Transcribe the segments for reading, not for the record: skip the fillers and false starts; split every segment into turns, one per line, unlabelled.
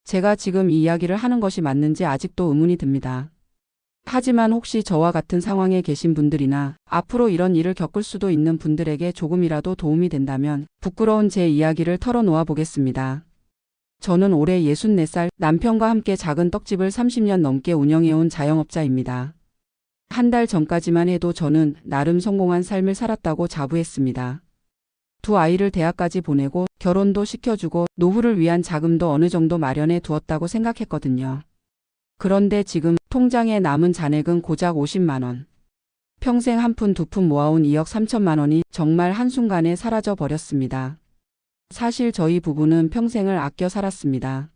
제가 지금 이 이야기를 하는 것이 맞는지 아직도 의문이 듭니다. 하지만 혹시 저와 같은 상황에 계신 분들이나 앞으로 이런 일을 겪을 수도 있는 분들에게 조금이라도 도움이 된다면 부끄러운 제 이야기를 털어놓아 보겠습니다. 저는 올해 64살, 남편과 함께 작은 떡집을 30년 넘게 운영해온 자영업자입니다. 한 달 전까지만 해도 저는 나름 성공한 삶을 살았다고 자부했습니다. 두 아이를 대학까지 보내고 결혼도 시켜주고 노후를 위한 자금도 어느 정도 마련해 두었다고 생각했거든요. 그런데 지금 통장에 남은 잔액은 고작 50만 원. 평생 한 푼 두 푼 모아온 2억 3천만 원이 정말 한순간에 사라져 버렸습니다. 사실 저희 부부는 평생을 아껴 살았습니다.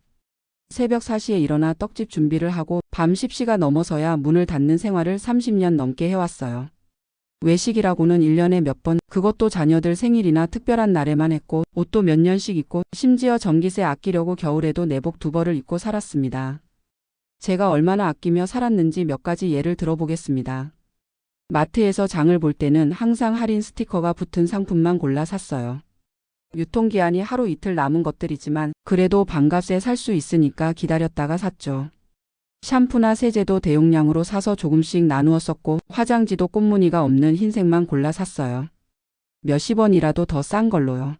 새벽 4시에 일어나 떡집 준비를 하고 밤 10시가 넘어서야 문을 닫는 생활을 30년 넘게 해왔어요. 외식이라고는 1년에 몇 번, 그것도 자녀들 생일이나 특별한 날에만 했고 옷도 몇 년씩 입고 심지어 전기세 아끼려고 겨울에도 내복 2벌을 입고 살았습니다. 제가 얼마나 아끼며 살았는지 몇 가지 예를 들어보겠습니다. 마트에서 장을 볼 때는 항상 할인 스티커가 붙은 상품만 골라 샀어요. 유통기한이 하루 이틀 남은 것들이지만 그래도 반값에 살 수 있으니까 기다렸다가 샀죠. 샴푸나 세제도 대용량으로 사서 조금씩 나누어 썼고 화장지도 꽃무늬가 없는 흰색만 골라 샀어요. 몇십 원이라도 더 싼 걸로요.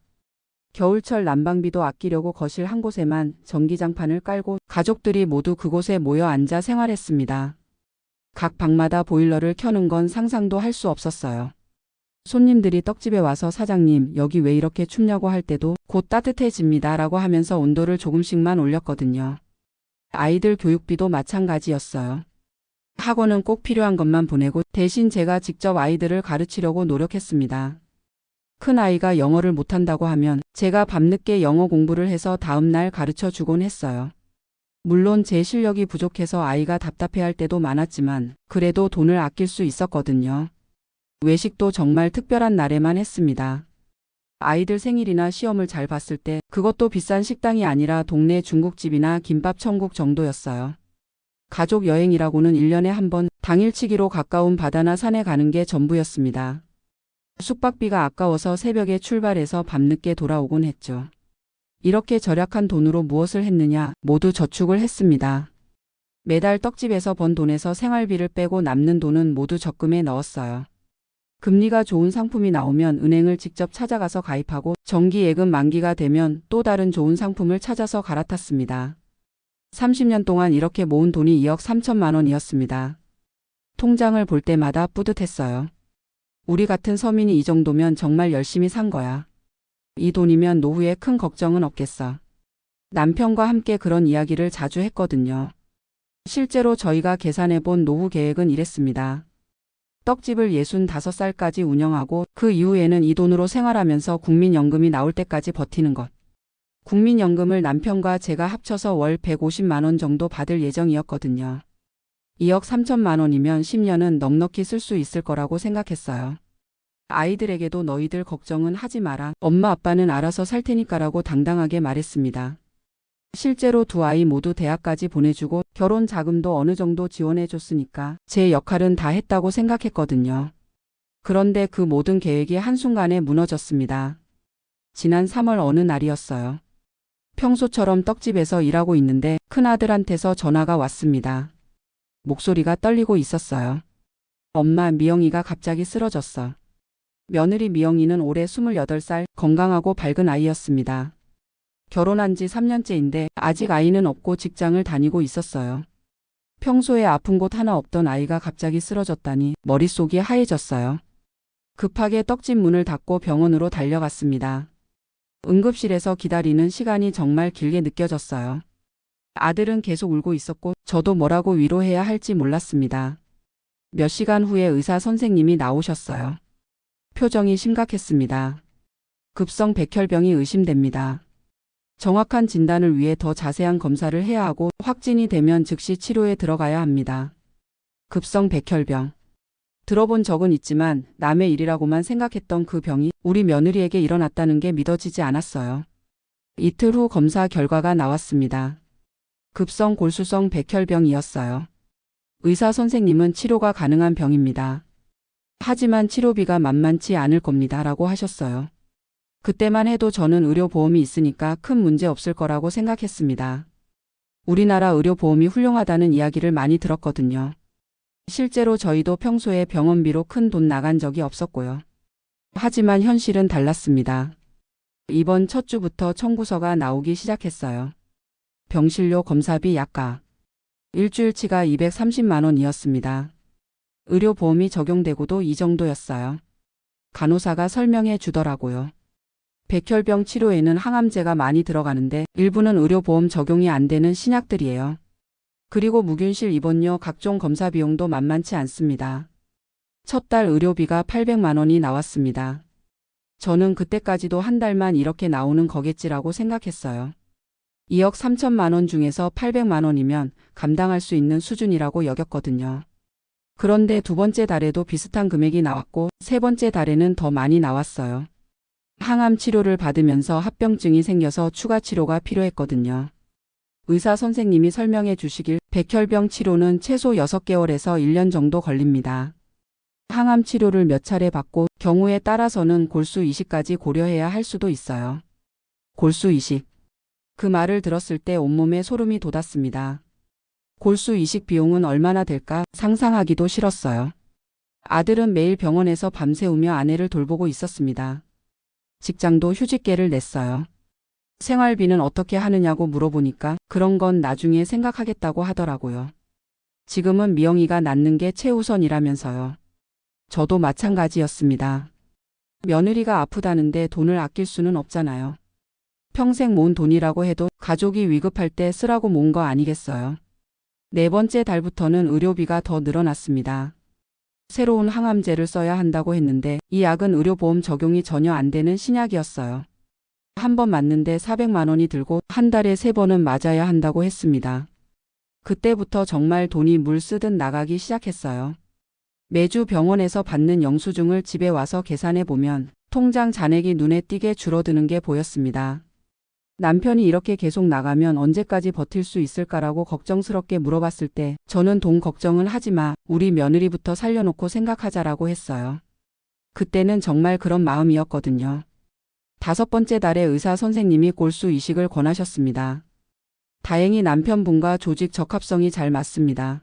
겨울철 난방비도 아끼려고 거실 한 곳에만 전기장판을 깔고 가족들이 모두 그곳에 모여 앉아 생활했습니다. 각 방마다 보일러를 켜는 건 상상도 할 수 없었어요. 손님들이 떡집에 와서 사장님 여기 왜 이렇게 춥냐고 할 때도 곧 따뜻해집니다 라고 하면서 온도를 조금씩만 올렸거든요. 아이들 교육비도 마찬가지였어요. 학원은 꼭 필요한 것만 보내고 대신 제가 직접 아이들을 가르치려고 노력했습니다. 큰 아이가 영어를 못한다고 하면 제가 밤늦게 영어 공부를 해서 다음날 가르쳐 주곤 했어요. 물론 제 실력이 부족해서 아이가 답답해할 때도 많았지만 그래도 돈을 아낄 수 있었거든요. 외식도 정말 특별한 날에만 했습니다. 아이들 생일이나 시험을 잘 봤을 때 그것도 비싼 식당이 아니라 동네 중국집이나 김밥 천국 정도였어요. 가족 여행이라고는 1년에 한 번 당일치기로 가까운 바다나 산에 가는 게 전부였습니다. 숙박비가 아까워서 새벽에 출발해서 밤늦게 돌아오곤 했죠. 이렇게 절약한 돈으로 무엇을 했느냐? 모두 저축을 했습니다. 매달 떡집에서 번 돈에서 생활비를 빼고 남는 돈은 모두 적금에 넣었어요. 금리가 좋은 상품이 나오면 은행을 직접 찾아가서 가입하고 정기예금 만기가 되면 또 다른 좋은 상품을 찾아서 갈아탔습니다. 30년 동안 이렇게 모은 돈이 2억 3천만 원이었습니다. 통장을 볼 때마다 뿌듯했어요. 우리 같은 서민이 이 정도면 정말 열심히 산 거야. 이 돈이면 노후에 큰 걱정은 없겠어. 남편과 함께 그런 이야기를 자주 했거든요. 실제로 저희가 계산해 본 노후 계획은 이랬습니다. 떡집을 65살까지 운영하고 그 이후에는 이 돈으로 생활하면서 국민연금이 나올 때까지 버티는 것. 국민연금을 남편과 제가 합쳐서 월 150만 원 정도 받을 예정이었거든요. 2억 3천만 원이면 10년은 넉넉히 쓸 수 있을 거라고 생각했어요. 아이들에게도 너희들 걱정은 하지 마라. 엄마 아빠는 알아서 살 테니까라고 당당하게 말했습니다. 실제로 두 아이 모두 대학까지 보내주고 결혼 자금도 어느 정도 지원해줬으니까 제 역할은 다 했다고 생각했거든요. 그런데 그 모든 계획이 한순간에 무너졌습니다. 지난 3월 어느 날이었어요. 평소처럼 떡집에서 일하고 있는데 큰아들한테서 전화가 왔습니다. 목소리가 떨리고 있었어요. 엄마, 미영이가 갑자기 쓰러졌어. 며느리 미영이는 올해 28살, 건강하고 밝은 아이였습니다. 결혼한 지 3년째인데 아직 아이는 없고 직장을 다니고 있었어요. 평소에 아픈 곳 하나 없던 아이가 갑자기 쓰러졌다니 머릿속이 하얘졌어요. 급하게 떡집 문을 닫고 병원으로 달려갔습니다. 응급실에서 기다리는 시간이 정말 길게 느껴졌어요. 아들은 계속 울고 있었고 저도 뭐라고 위로해야 할지 몰랐습니다. 몇 시간 후에 의사 선생님이 나오셨어요. 표정이 심각했습니다. 급성 백혈병이 의심됩니다. 정확한 진단을 위해 더 자세한 검사를 해야 하고 확진이 되면 즉시 치료에 들어가야 합니다. 급성 백혈병. 들어본 적은 있지만 남의 일이라고만 생각했던 그 병이 우리 며느리에게 일어났다는 게 믿어지지 않았어요. 이틀 후 검사 결과가 나왔습니다. 급성 골수성 백혈병이었어요. 의사 선생님은 치료가 가능한 병입니다. 하지만 치료비가 만만치 않을 겁니다 라고 하셨어요. 그때만 해도 저는 의료보험이 있으니까 큰 문제 없을 거라고 생각했습니다. 우리나라 의료보험이 훌륭하다는 이야기를 많이 들었거든요. 실제로 저희도 평소에 병원비로 큰 돈 나간 적이 없었고요. 하지만 현실은 달랐습니다. 이번 첫 주부터 청구서가 나오기 시작했어요. 병실료, 검사비, 약가. 일주일치가 230만 원이었습니다. 의료보험이 적용되고도 이 정도였어요. 간호사가 설명해 주더라고요. 백혈병 치료에는 항암제가 많이 들어가는데 일부는 의료보험 적용이 안 되는 신약들이에요. 그리고 무균실 입원료, 각종 검사 비용도 만만치 않습니다. 첫 달 의료비가 800만 원이 나왔습니다. 저는 그때까지도 한 달만 이렇게 나오는 거겠지라고 생각했어요. 2억 3천만 원 중에서 800만 원이면 감당할 수 있는 수준이라고 여겼거든요. 그런데 두 번째 달에도 비슷한 금액이 나왔고 세 번째 달에는 더 많이 나왔어요. 항암 치료를 받으면서 합병증이 생겨서 추가 치료가 필요했거든요. 의사 선생님이 설명해 주시길 백혈병 치료는 최소 6개월에서 1년 정도 걸립니다. 항암 치료를 몇 차례 받고 경우에 따라서는 골수 이식까지 고려해야 할 수도 있어요. 골수 이식. 그 말을 들었을 때 온몸에 소름이 돋았습니다. 골수 이식 비용은 얼마나 될까 상상하기도 싫었어요. 아들은 매일 병원에서 밤새우며 아내를 돌보고 있었습니다. 직장도 휴직계를 냈어요. 생활비는 어떻게 하느냐고 물어보니까 그런 건 나중에 생각하겠다고 하더라고요. 지금은 미영이가 낳는 게 최우선이라면서요. 저도 마찬가지였습니다. 며느리가 아프다는데 돈을 아낄 수는 없잖아요. 평생 모은 돈이라고 해도 가족이 위급할 때 쓰라고 모은 거 아니겠어요. 네 번째 달부터는 의료비가 더 늘어났습니다. 새로운 항암제를 써야 한다고 했는데 이 약은 의료보험 적용이 전혀 안 되는 신약이었어요. 한 번 맞는데 400만 원이 들고 한 달에 3번은 맞아야 한다고 했습니다. 그때부터 정말 돈이 물 쓰듯 나가기 시작했어요. 매주 병원에서 받는 영수증을 집에 와서 계산해 보면 통장 잔액이 눈에 띄게 줄어드는 게 보였습니다. 남편이 이렇게 계속 나가면 언제까지 버틸 수 있을까라고 걱정스럽게 물어봤을 때 저는 돈 걱정은 하지 마, 우리 며느리부터 살려놓고 생각하자라고 했어요. 그때는 정말 그런 마음이었거든요. 5번째 달에 의사 선생님이 골수 이식을 권하셨습니다. 다행히 남편분과 조직 적합성이 잘 맞습니다.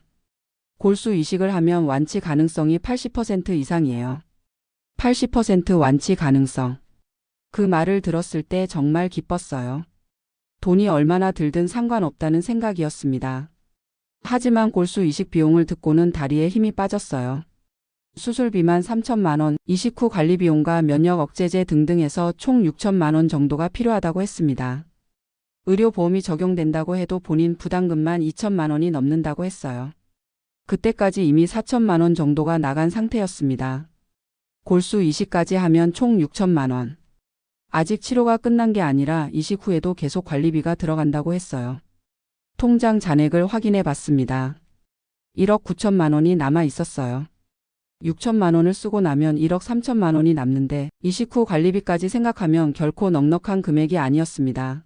골수 이식을 하면 완치 가능성이 80% 이상이에요. 80% 완치 가능성. 그 말을 들었을 때 정말 기뻤어요. 돈이 얼마나 들든 상관없다는 생각이었습니다. 하지만 골수 이식 비용을 듣고는 다리에 힘이 빠졌어요. 수술비만 3천만 원, 이식 후 관리비용과 면역 억제제 등등 해서 총 6천만 원 정도가 필요하다고 했습니다. 의료보험이 적용된다고 해도 본인 부담금만 2천만 원이 넘는다고 했어요. 그때까지 이미 4천만 원 정도가 나간 상태였습니다. 골수 이식까지 하면 총 6천만 원. 아직 치료가 끝난 게 아니라 이식 후에도 계속 관리비가 들어간다고 했어요. 통장 잔액을 확인해 봤습니다. 1억 9천만 원이 남아 있었어요. 6천만 원을 쓰고 나면 1억 3천만 원이 남는데 이식 후 관리비까지 생각하면 결코 넉넉한 금액이 아니었습니다.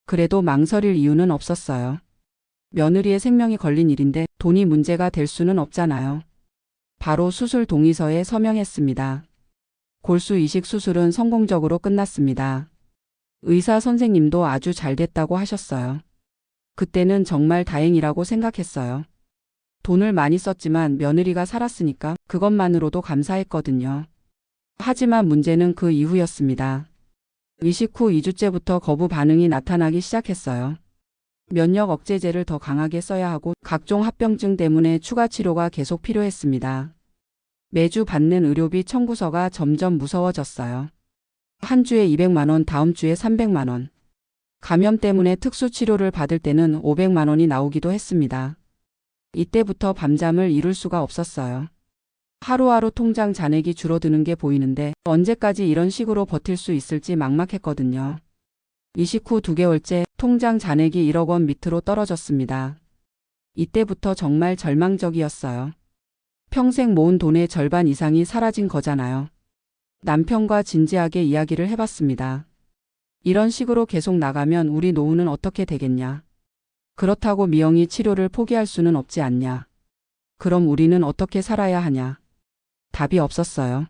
그래도 망설일 이유는 없었어요. 며느리의 생명이 걸린 일인데 돈이 문제가 될 수는 없잖아요. 바로 수술 동의서에 서명했습니다. 골수 이식 수술은 성공적으로 끝났습니다. 의사 선생님도 아주 잘 됐다고 하셨어요. 그때는 정말 다행이라고 생각했어요. 돈을 많이 썼지만 며느리가 살았으니까 그것만으로도 감사했거든요. 하지만 문제는 그 이후였습니다. 이식 후 2주째부터 거부 반응이 나타나기 시작했어요. 면역 억제제를 더 강하게 써야 하고 각종 합병증 때문에 추가 치료가 계속 필요했습니다. 매주 받는 의료비 청구서가 점점 무서워졌어요. 한 주에 200만 원, 다음 주에 300만 원. 감염 때문에 특수 치료를 받을 때는 500만 원이 나오기도 했습니다. 이때부터 밤잠을 이룰 수가 없었어요. 하루하루 통장 잔액이 줄어드는 게 보이는데 언제까지 이런 식으로 버틸 수 있을지 막막했거든요. 이식 후 2개월째 통장 잔액이 1억 원 밑으로 떨어졌습니다. 이때부터 정말 절망적이었어요. 평생 모은 돈의 절반 이상이 사라진 거잖아요. 남편과 진지하게 이야기를 해봤습니다. 이런 식으로 계속 나가면 우리 노후는 어떻게 되겠냐. 그렇다고 미영이 치료를 포기할 수는 없지 않냐. 그럼 우리는 어떻게 살아야 하냐. 답이 없었어요.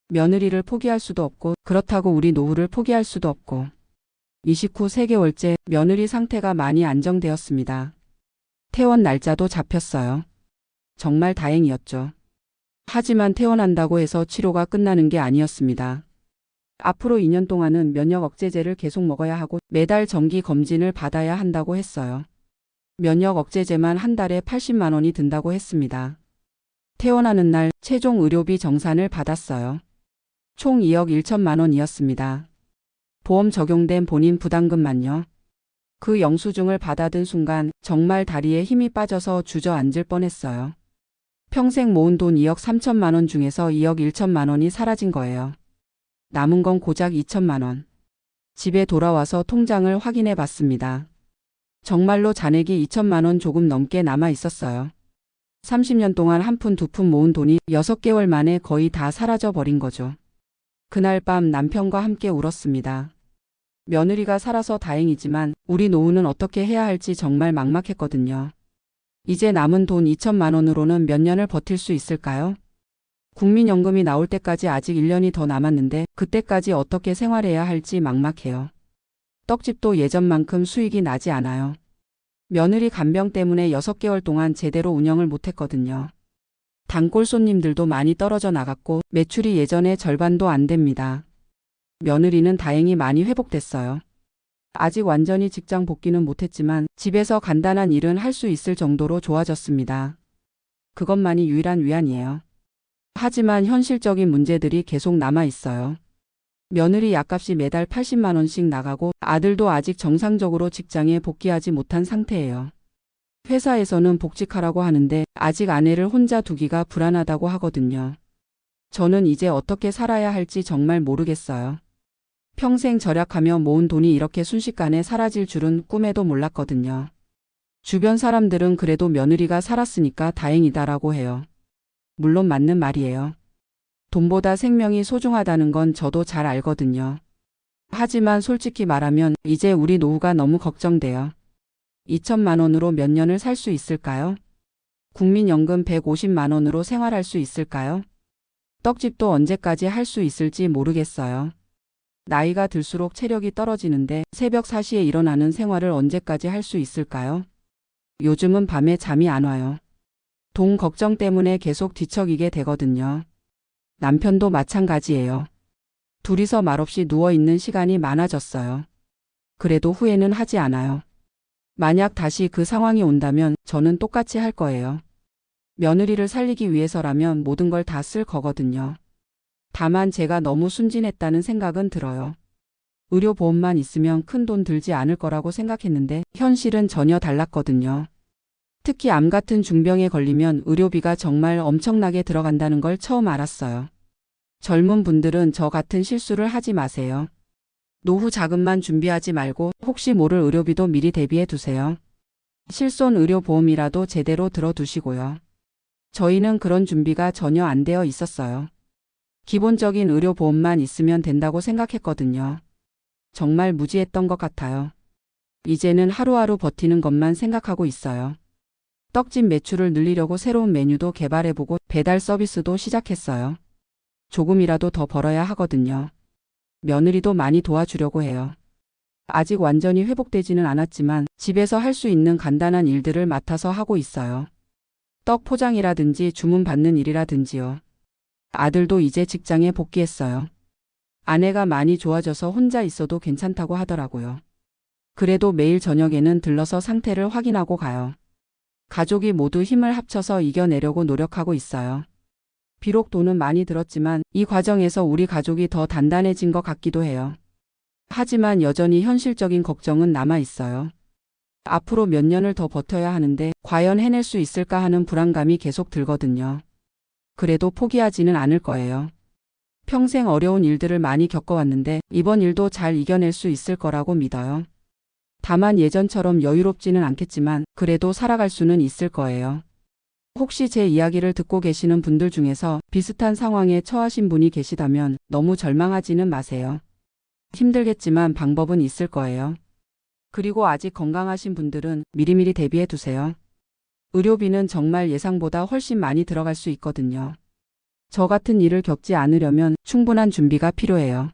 며느리를 포기할 수도 없고 그렇다고 우리 노후를 포기할 수도 없고. 이식 후 3개월째 며느리 상태가 많이 안정되었습니다. 퇴원 날짜도 잡혔어요. 정말 다행이었죠. 하지만 퇴원한다고 해서 치료가 끝나는 게 아니었습니다. 앞으로 2년 동안은 면역 억제제를 계속 먹어야 하고 매달 정기 검진을 받아야 한다고 했어요. 면역 억제제만 한 달에 80만 원이 든다고 했습니다. 퇴원하는 날 최종 의료비 정산을 받았어요. 총 2억 1천만 원이었습니다. 보험 적용된 본인 부담금만요. 그 영수증을 받아든 순간 정말 다리에 힘이 빠져서 주저앉을 뻔했어요. 평생 모은 돈 2억 3천만 원 중에서 2억 1천만 원이 사라진 거예요. 남은 건 고작 2천만 원. 집에 돌아와서 통장을 확인해 봤습니다. 정말로 잔액이 2천만 원 조금 넘게 남아 있었어요. 30년 동안 한 푼 두 푼 모은 돈이 6개월 만에 거의 다 사라져 버린 거죠. 그날 밤 남편과 함께 울었습니다. 며느리가 살아서 다행이지만 우리 노후는 어떻게 해야 할지 정말 막막했거든요. 이제 남은 돈 2천만 원으로는 몇 년을 버틸 수 있을까요? 국민연금이 나올 때까지 아직 1년이 더 남았는데 그때까지 어떻게 생활해야 할지 막막해요. 떡집도 예전만큼 수익이 나지 않아요. 며느리 간병 때문에 6개월 동안 제대로 운영을 못했거든요. 단골 손님들도 많이 떨어져 나갔고 매출이 예전의 절반도 안 됩니다. 며느리는 다행히 많이 회복됐어요. 아직 완전히 직장 복귀는 못했지만 집에서 간단한 일은 할 수 있을 정도로 좋아졌습니다. 그것만이 유일한 위안이에요. 하지만 현실적인 문제들이 계속 남아 있어요. 며느리 약값이 매달 80만 원씩 나가고 아들도 아직 정상적으로 직장에 복귀하지 못한 상태예요. 회사에서는 복직하라고 하는데 아직 아내를 혼자 두기가 불안하다고 하거든요. 저는 이제 어떻게 살아야 할지 정말 모르겠어요. 평생 절약하며 모은 돈이 이렇게 순식간에 사라질 줄은 꿈에도 몰랐거든요. 주변 사람들은 그래도 며느리가 살았으니까 다행이다라고 해요. 물론 맞는 말이에요. 돈보다 생명이 소중하다는 건 저도 잘 알거든요. 하지만 솔직히 말하면 이제 우리 노후가 너무 걱정돼요. 2천만 원으로 몇 년을 살 수 있을까요? 국민연금 150만 원으로 생활할 수 있을까요? 떡집도 언제까지 할 수 있을지 모르겠어요. 나이가 들수록 체력이 떨어지는데 새벽 4시에 일어나는 생활을 언제까지 할 수 있을까요? 요즘은 밤에 잠이 안 와요. 돈 걱정 때문에 계속 뒤척이게 되거든요. 남편도 마찬가지예요. 둘이서 말없이 누워있는 시간이 많아졌어요. 그래도 후회는 하지 않아요. 만약 다시 그 상황이 온다면 저는 똑같이 할 거예요. 며느리를 살리기 위해서라면 모든 걸 다 쓸 거거든요. 다만 제가 너무 순진했다는 생각은 들어요. 의료보험만 있으면 큰 돈 들지 않을 거라고 생각했는데 현실은 전혀 달랐거든요. 특히 암 같은 중병에 걸리면 의료비가 정말 엄청나게 들어간다는 걸 처음 알았어요. 젊은 분들은 저 같은 실수를 하지 마세요. 노후 자금만 준비하지 말고 혹시 모를 의료비도 미리 대비해 두세요. 실손 의료보험이라도 제대로 들어두시고요. 저희는 그런 준비가 전혀 안 되어 있었어요. 기본적인 의료보험만 있으면 된다고 생각했거든요. 정말 무지했던 것 같아요. 이제는 하루하루 버티는 것만 생각하고 있어요. 떡집 매출을 늘리려고 새로운 메뉴도 개발해보고 배달 서비스도 시작했어요. 조금이라도 더 벌어야 하거든요. 며느리도 많이 도와주려고 해요. 아직 완전히 회복되지는 않았지만 집에서 할 수 있는 간단한 일들을 맡아서 하고 있어요. 떡 포장이라든지 주문 받는 일이라든지요. 아들도 이제 직장에 복귀했어요. 아내가 많이 좋아져서 혼자 있어도 괜찮다고 하더라고요. 그래도 매일 저녁에는 들러서 상태를 확인하고 가요. 가족이 모두 힘을 합쳐서 이겨내려고 노력하고 있어요. 비록 돈은 많이 들었지만 이 과정에서 우리 가족이 더 단단해진 것 같기도 해요. 하지만 여전히 현실적인 걱정은 남아 있어요. 앞으로 몇 년을 더 버텨야 하는데 과연 해낼 수 있을까 하는 불안감이 계속 들거든요. 그래도 포기하지는 않을 거예요. 평생 어려운 일들을 많이 겪어왔는데 이번 일도 잘 이겨낼 수 있을 거라고 믿어요. 다만 예전처럼 여유롭지는 않겠지만 그래도 살아갈 수는 있을 거예요. 혹시 제 이야기를 듣고 계시는 분들 중에서 비슷한 상황에 처하신 분이 계시다면 너무 절망하지는 마세요. 힘들겠지만 방법은 있을 거예요. 그리고 아직 건강하신 분들은 미리미리 대비해 두세요. 의료비는 정말 예상보다 훨씬 많이 들어갈 수 있거든요. 저 같은 일을 겪지 않으려면 충분한 준비가 필요해요.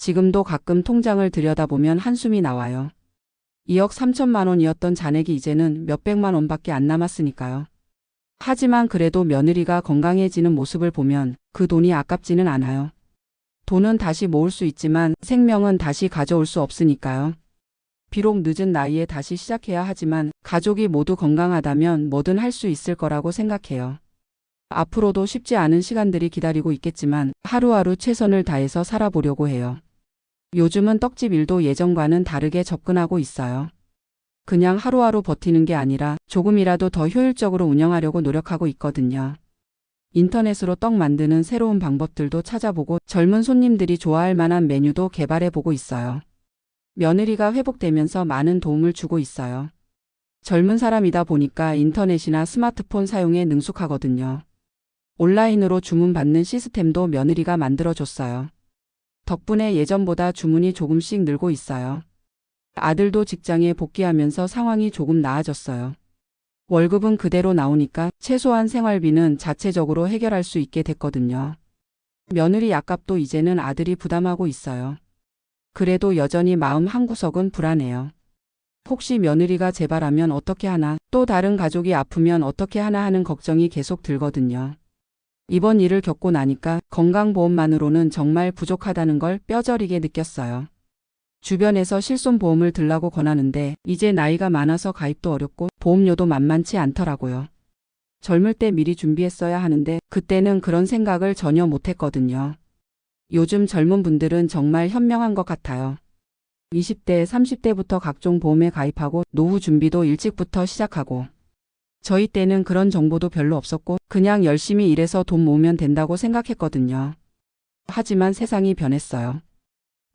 지금도 가끔 통장을 들여다보면 한숨이 나와요. 2억 3천만 원이었던 잔액이 이제는 몇백만 원밖에 안 남았으니까요. 하지만 그래도 며느리가 건강해지는 모습을 보면 그 돈이 아깝지는 않아요. 돈은 다시 모을 수 있지만 생명은 다시 가져올 수 없으니까요. 비록 늦은 나이에 다시 시작해야 하지만 가족이 모두 건강하다면 뭐든 할 수 있을 거라고 생각해요. 앞으로도 쉽지 않은 시간들이 기다리고 있겠지만 하루하루 최선을 다해서 살아보려고 해요. 요즘은 떡집 일도 예전과는 다르게 접근하고 있어요. 그냥 하루하루 버티는 게 아니라 조금이라도 더 효율적으로 운영하려고 노력하고 있거든요. 인터넷으로 떡 만드는 새로운 방법들도 찾아보고 젊은 손님들이 좋아할 만한 메뉴도 개발해보고 있어요. 며느리가 회복되면서 많은 도움을 주고 있어요. 젊은 사람이다 보니까 인터넷이나 스마트폰 사용에 능숙하거든요. 온라인으로 주문받는 시스템도 며느리가 만들어줬어요. 덕분에 예전보다 주문이 조금씩 늘고 있어요. 아들도 직장에 복귀하면서 상황이 조금 나아졌어요. 월급은 그대로 나오니까 최소한 생활비는 자체적으로 해결할 수 있게 됐거든요. 며느리 약값도 이제는 아들이 부담하고 있어요. 그래도 여전히 마음 한구석은 불안해요. 혹시 며느리가 재발하면 어떻게 하나, 또 다른 가족이 아프면 어떻게 하나 하는 걱정이 계속 들거든요. 이번 일을 겪고 나니까 건강보험만으로는 정말 부족하다는 걸 뼈저리게 느꼈어요. 주변에서 실손보험을 들라고 권하는데 이제 나이가 많아서 가입도 어렵고 보험료도 만만치 않더라고요. 젊을 때 미리 준비했어야 하는데 그때는 그런 생각을 전혀 못했거든요. 요즘 젊은 분들은 정말 현명한 것 같아요. 20대, 30대부터 각종 보험에 가입하고 노후 준비도 일찍부터 시작하고 저희 때는 그런 정보도 별로 없었고 그냥 열심히 일해서 돈 모으면 된다고 생각했거든요. 하지만 세상이 변했어요.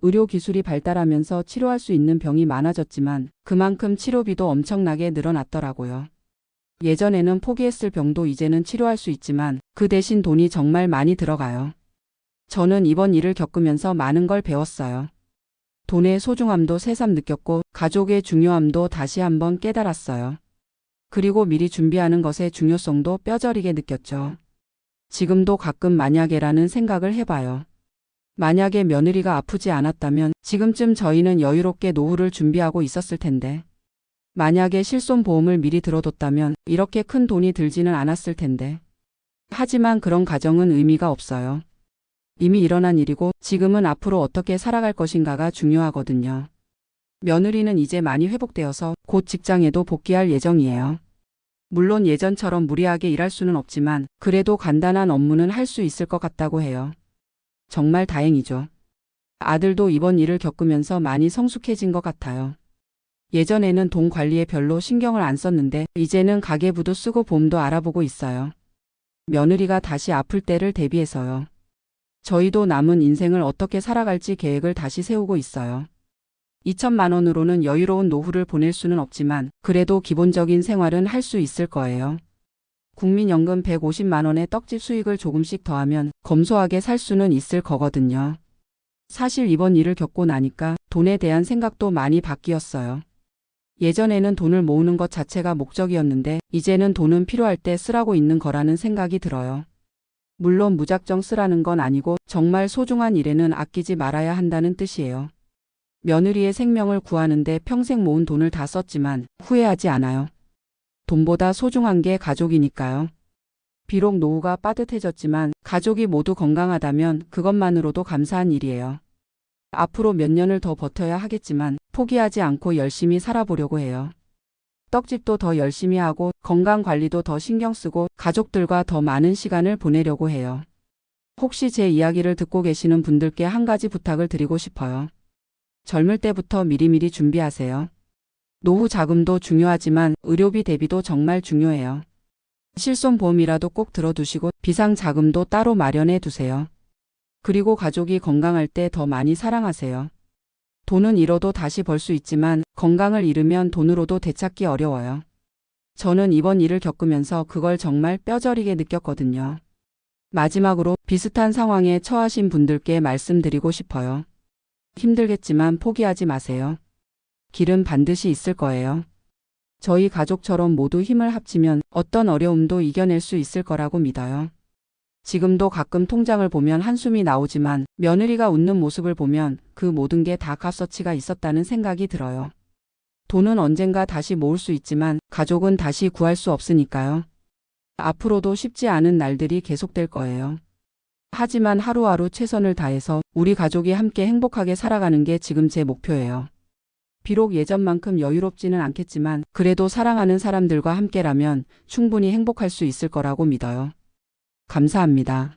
의료기술이 발달하면서 치료할 수 있는 병이 많아졌지만 그만큼 치료비도 엄청나게 늘어났더라고요. 예전에는 포기했을 병도 이제는 치료할 수 있지만 그 대신 돈이 정말 많이 들어가요. 저는 이번 일을 겪으면서 많은 걸 배웠어요. 돈의 소중함도 새삼 느꼈고 가족의 중요함도 다시 한번 깨달았어요. 그리고 미리 준비하는 것의 중요성도 뼈저리게 느꼈죠. 지금도 가끔 만약에라는 생각을 해봐요. 만약에 며느리가 아프지 않았다면 지금쯤 저희는 여유롭게 노후를 준비하고 있었을 텐데. 만약에 실손보험을 미리 들어뒀다면 이렇게 큰 돈이 들지는 않았을 텐데. 하지만 그런 가정은 의미가 없어요. 이미 일어난 일이고 지금은 앞으로 어떻게 살아갈 것인가가 중요하거든요. 며느리는 이제 많이 회복되어서 곧 직장에도 복귀할 예정이에요. 물론 예전처럼 무리하게 일할 수는 없지만 그래도 간단한 업무는 할 수 있을 것 같다고 해요. 정말 다행이죠. 아들도 이번 일을 겪으면서 많이 성숙해진 것 같아요. 예전에는 돈 관리에 별로 신경을 안 썼는데 이제는 가계부도 쓰고 보험도 알아보고 있어요. 며느리가 다시 아플 때를 대비해서요. 저희도 남은 인생을 어떻게 살아갈지 계획을 다시 세우고 있어요. 2천만 원으로는 여유로운 노후를 보낼 수는 없지만 그래도 기본적인 생활은 할 수 있을 거예요. 국민연금 150만 원의 떡집 수익을 조금씩 더하면 검소하게 살 수는 있을 거거든요. 사실 이번 일을 겪고 나니까 돈에 대한 생각도 많이 바뀌었어요. 예전에는 돈을 모으는 것 자체가 목적이었는데 이제는 돈은 필요할 때 쓰라고 있는 거라는 생각이 들어요. 물론 무작정 쓰라는 건 아니고 정말 소중한 일에는 아끼지 말아야 한다는 뜻이에요. 며느리의 생명을 구하는데 평생 모은 돈을 다 썼지만 후회하지 않아요. 돈보다 소중한 게 가족이니까요. 비록 노후가 빠듯해졌지만 가족이 모두 건강하다면 그것만으로도 감사한 일이에요. 앞으로 몇 년을 더 버텨야 하겠지만 포기하지 않고 열심히 살아보려고 해요. 떡집도 더 열심히 하고 건강관리도 더 신경 쓰고 가족들과 더 많은 시간을 보내려고 해요. 혹시 제 이야기를 듣고 계시는 분들께 한 가지 부탁을 드리고 싶어요. 젊을 때부터 미리미리 준비하세요. 노후 자금도 중요하지만 의료비 대비도 정말 중요해요. 실손보험이라도 꼭 들어두시고 비상자금도 따로 마련해 두세요. 그리고 가족이 건강할 때 더 많이 사랑하세요. 돈은 잃어도 다시 벌 수 있지만 건강을 잃으면 돈으로도 되찾기 어려워요. 저는 이번 일을 겪으면서 그걸 정말 뼈저리게 느꼈거든요. 마지막으로 비슷한 상황에 처하신 분들께 말씀드리고 싶어요. 힘들겠지만 포기하지 마세요. 길은 반드시 있을 거예요. 저희 가족처럼 모두 힘을 합치면 어떤 어려움도 이겨낼 수 있을 거라고 믿어요. 지금도 가끔 통장을 보면 한숨이 나오지만 며느리가 웃는 모습을 보면 그 모든 게 다 값어치가 있었다는 생각이 들어요. 돈은 언젠가 다시 모을 수 있지만 가족은 다시 구할 수 없으니까요. 앞으로도 쉽지 않은 날들이 계속될 거예요. 하지만 하루하루 최선을 다해서 우리 가족이 함께 행복하게 살아가는 게 지금 제 목표예요. 비록 예전만큼 여유롭지는 않겠지만 그래도 사랑하는 사람들과 함께라면 충분히 행복할 수 있을 거라고 믿어요. 감사합니다.